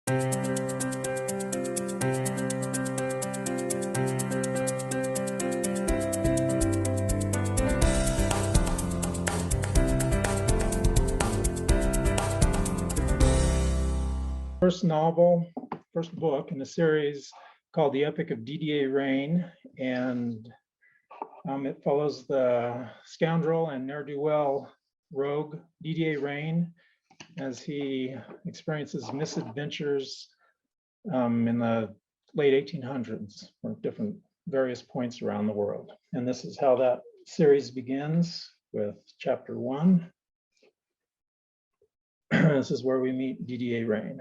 First book in a series called The Epic of D.D.A. Rain, and it follows the scoundrel and ne'er-do-well rogue D.D.A. Rain as he experiences misadventures in the late 1800s from various points around the world. And this is how that series begins with chapter 1. This is where we meet D.D.A. Rain.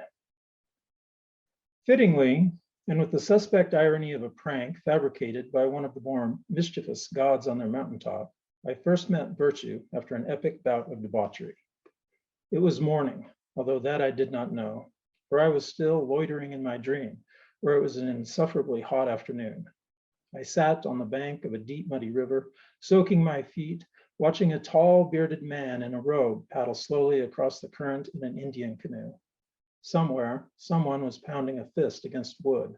Fittingly, and with the suspect irony of a prank fabricated by one of the more mischievous gods on their mountaintop, I first met Virtue after an epic bout of debauchery. It was morning, although that I did not know, for I was still loitering in my dream, where it was an insufferably hot afternoon. I sat on the bank of a deep, muddy river, soaking my feet, watching a tall, bearded man in a robe paddle slowly across the current in an Indian canoe. Somewhere, someone was pounding a fist against wood,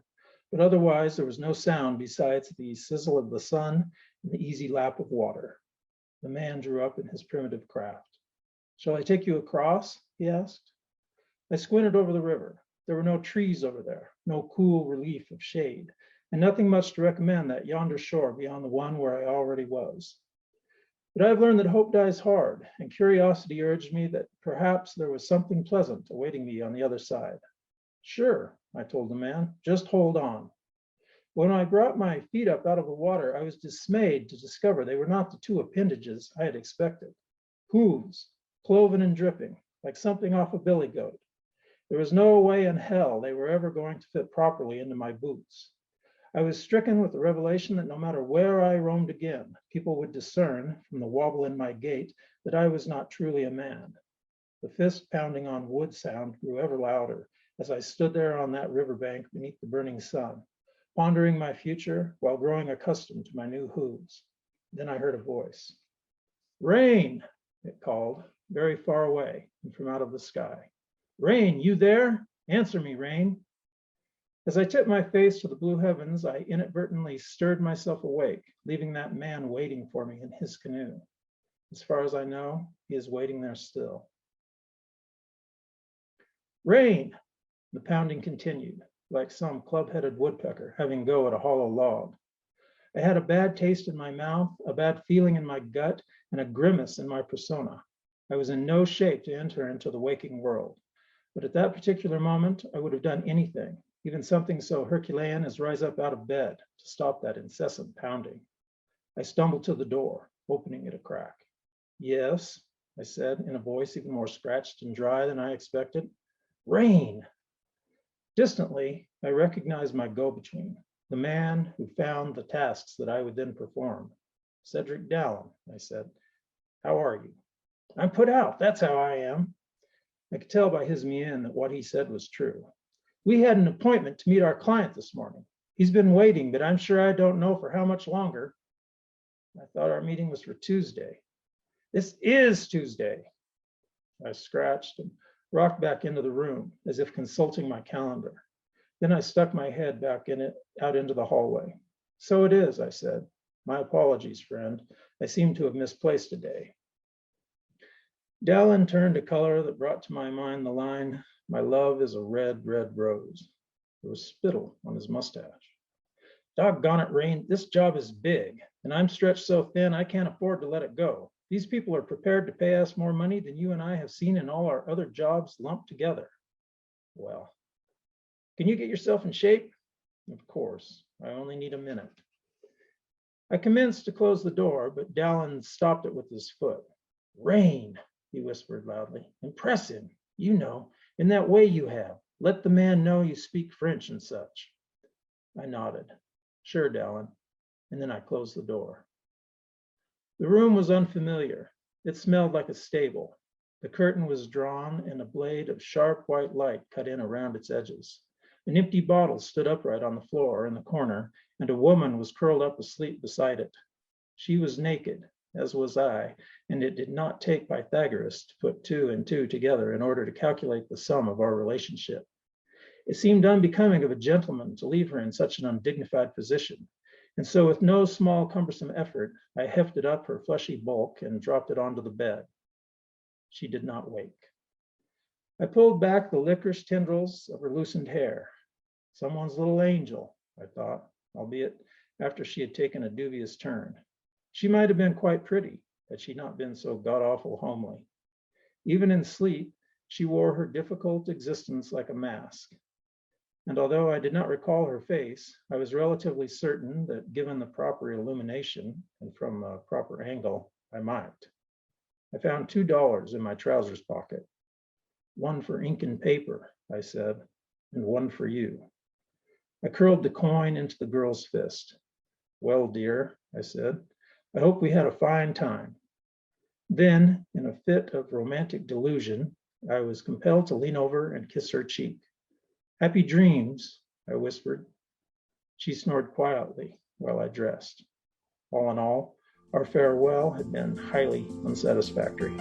but otherwise there was no sound besides the sizzle of the sun and the easy lap of water. The man drew up in his primitive craft. "Shall I take you across?" he asked. I squinted over the river. There were no trees over there, no cool relief of shade, and nothing much to recommend that yonder shore beyond the one where I already was. But I've learned that hope dies hard, and curiosity urged me that perhaps there was something pleasant awaiting me on the other side. "Sure," I told the man, "just hold on." When I brought my feet up out of the water, I was dismayed to discover they were not the two appendages I had expected. Hooves, cloven and dripping, like something off a billy goat. There was no way in hell they were ever going to fit properly into my boots. I was stricken with the revelation that no matter where I roamed again, people would discern from the wobble in my gait that I was not truly a man. The fist pounding on wood sound grew ever louder as I stood there on that riverbank beneath the burning sun, pondering my future while growing accustomed to my new hooves. Then I heard a voice. "Rain," it called, very far away and from out of the sky. "Rain, you there? Answer me, Rain." As I tipped my face to the blue heavens, I inadvertently stirred myself awake, leaving that man waiting for me in his canoe. As far as I know, he is waiting there still. "Rain," the pounding continued, like some club-headed woodpecker having go at a hollow log. I had a bad taste in my mouth, a bad feeling in my gut, and a grimace in my persona. I was in no shape to enter into the waking world, but at that particular moment, I would have done anything, even something so Herculean as rise up out of bed to stop that incessant pounding. I stumbled to the door, opening it a crack. "Yes," I said in a voice even more scratched and dry than I expected. "Rain." Distantly, I recognized my go-between, the man who found the tasks that I would then perform. "Cedric Dallin," I said. "How are you?" "I'm put out, that's how I am." I could tell by his mien that what he said was true. "We had an appointment to meet our client this morning. He's been waiting, but I'm sure I don't know for how much longer." "I thought our meeting was for Tuesday." "This is Tuesday." I scratched and rocked back into the room as if consulting my calendar. Then I stuck my head back in it, out into the hallway. "So it is," I said. "My apologies, friend. I seem to have misplaced a day." Dallin turned a color that brought to my mind the line, "My love is a red, red rose." There was spittle on his mustache. "Doggone it, Rain, this job is big, and I'm stretched so thin I can't afford to let it go. These people are prepared to pay us more money than you and I have seen in all our other jobs lumped together." "Well, can you get yourself in shape?" "Of course, I only need a minute." I commenced to close the door, but Dallin stopped it with his foot. "Rain," he whispered loudly. "Impress him, you know, in that way you have. Let the man know you speak French and such." I nodded. "Sure, Dallin." And then I closed the door. The room was unfamiliar. It smelled like a stable. The curtain was drawn and a blade of sharp white light cut in around its edges. An empty bottle stood upright on the floor in the corner, and a woman was curled up asleep beside it. She was naked, as was I, and it did not take Pythagoras to put two and two together in order to calculate the sum of our relationship. It seemed unbecoming of a gentleman to leave her in such an undignified position, and so with no small cumbersome effort, I hefted up her fleshy bulk and dropped it onto the bed. She did not wake. I pulled back the licorice tendrils of her loosened hair. Someone's little angel, I thought, albeit after she had taken a dubious turn. She might have been quite pretty, had she not been so god-awful homely. Even in sleep, she wore her difficult existence like a mask. And although I did not recall her face, I was relatively certain that given the proper illumination and from a proper angle, I might. I found $2 in my trousers pocket. One for ink and paper, I said, and one for you. I curled the coin into the girl's fist. Well, dear, I said, I hope we had a fine time. Then, in a fit of romantic delusion, I was compelled to lean over and kiss her cheek. Happy dreams, I whispered. She snored quietly while I dressed. All in all, our farewell had been highly unsatisfactory.